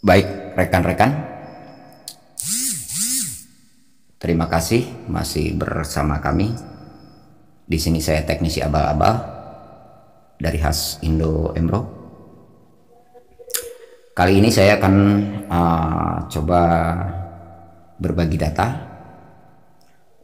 Baik, rekan-rekan, terima kasih masih bersama kami. Di sini saya teknisi abal-abal dari khas Indo Emro. Kali ini saya akan coba berbagi data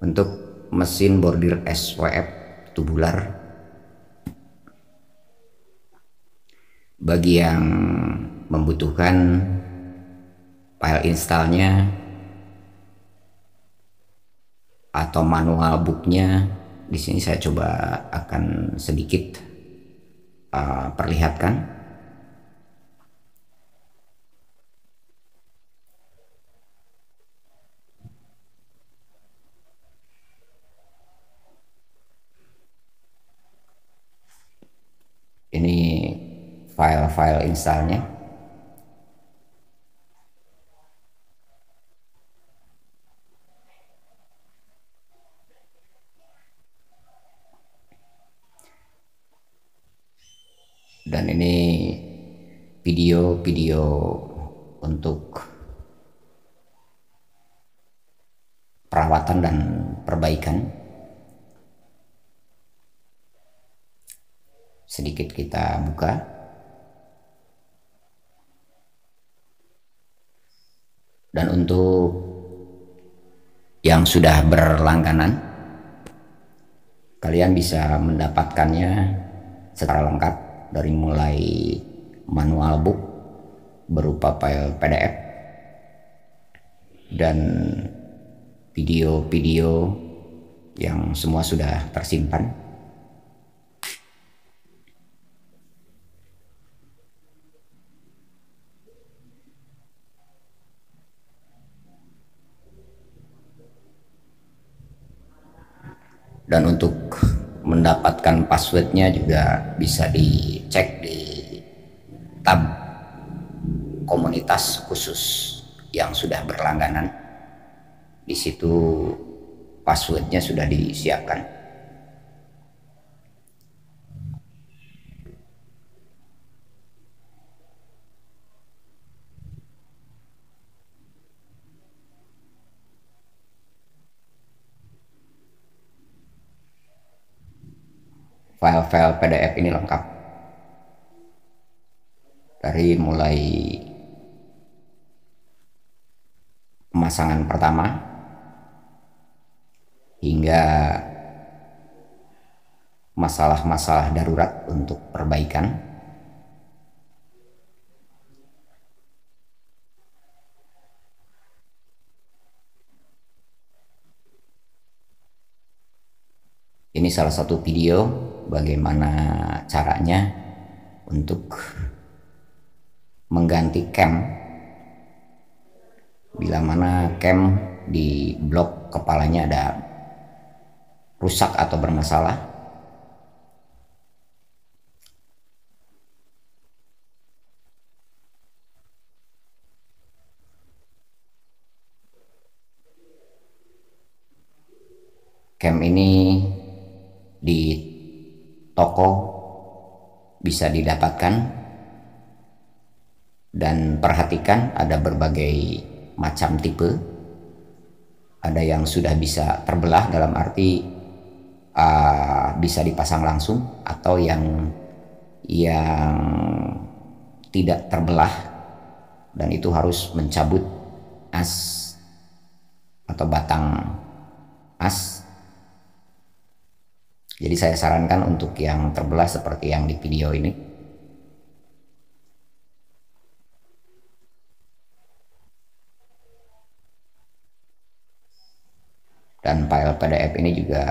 untuk mesin bordir SWF tubular. Bagi yang membutuhkan file installnya atau manual booknya, di sini saya coba akan sedikit perlihatkan. Ini file-file installnya. Dan ini video-video untuk perawatan dan perbaikan. Sedikit kita buka. Dan untuk yang sudah berlangganan, kalian bisa mendapatkannya secara lengkap dari mulai manual book berupa file PDF dan video-video yang semua sudah tersimpan. Dan untuk mendapatkan passwordnya juga bisa dicek di tab komunitas khusus yang sudah berlangganan. Di situ passwordnya sudah disiapkan. File-file PDF ini lengkap dari mulai pemasangan pertama hingga masalah-masalah darurat untuk perbaikan. Ini salah satu video bagaimana caranya untuk mengganti cam bila mana cam di blok kepalanya ada rusak atau bermasalah. Cam ini di toko bisa didapatkan, dan perhatikan ada berbagai macam tipe. Ada yang sudah bisa terbelah, dalam arti bisa dipasang langsung, atau yang tidak terbelah dan itu harus mencabut as atau batang as. Jadi saya sarankan untuk yang terbelah seperti yang di video ini. Dan file PDF ini juga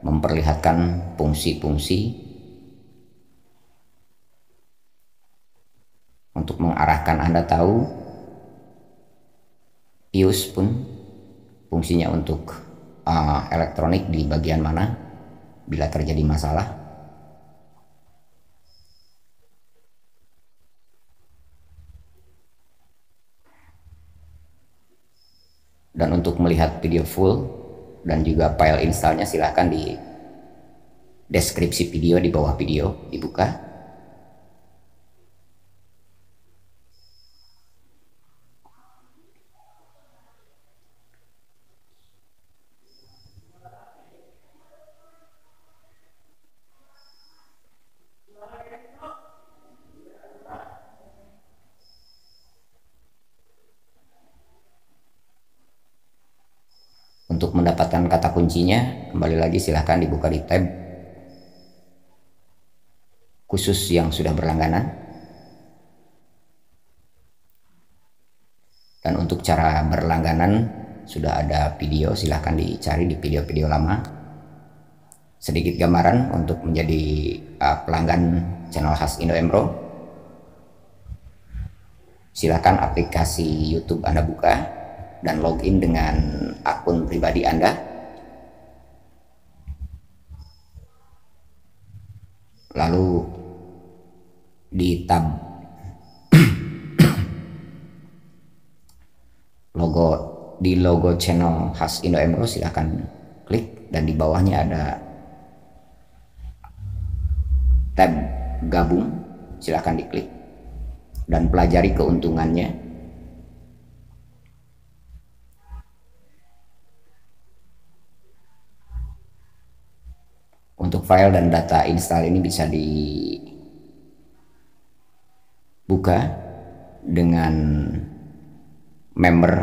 memperlihatkan fungsi-fungsi untuk mengarahkan Anda tahu. fuse pun fungsinya untuk elektronik di bagian mana bila terjadi masalah. Dan untuk melihat video full dan juga file installnya, silahkan di deskripsi video di bawah video dibuka. Untuk mendapatkan kata kuncinya, kembali lagi silahkan dibuka di tab khusus yang sudah berlangganan. Dan untuk cara berlangganan sudah ada video, silahkan dicari di video-video lama. Sedikit gambaran untuk menjadi pelanggan channel khas Indo Embro. Silahkan aplikasi YouTube Anda buka dan login dengan akun pribadi Anda. Lalu di tab logo channel khas Indo Embro silahkan klik, dan di bawahnya ada tab gabung, silahkan diklik dan pelajari keuntungannya. Untuk file dan data install ini bisa dibuka dengan member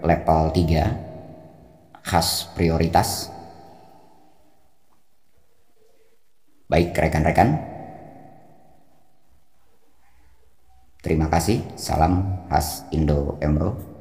level 3 khas prioritas. Baik rekan-rekan, terima kasih. Salam khas Indo Embro.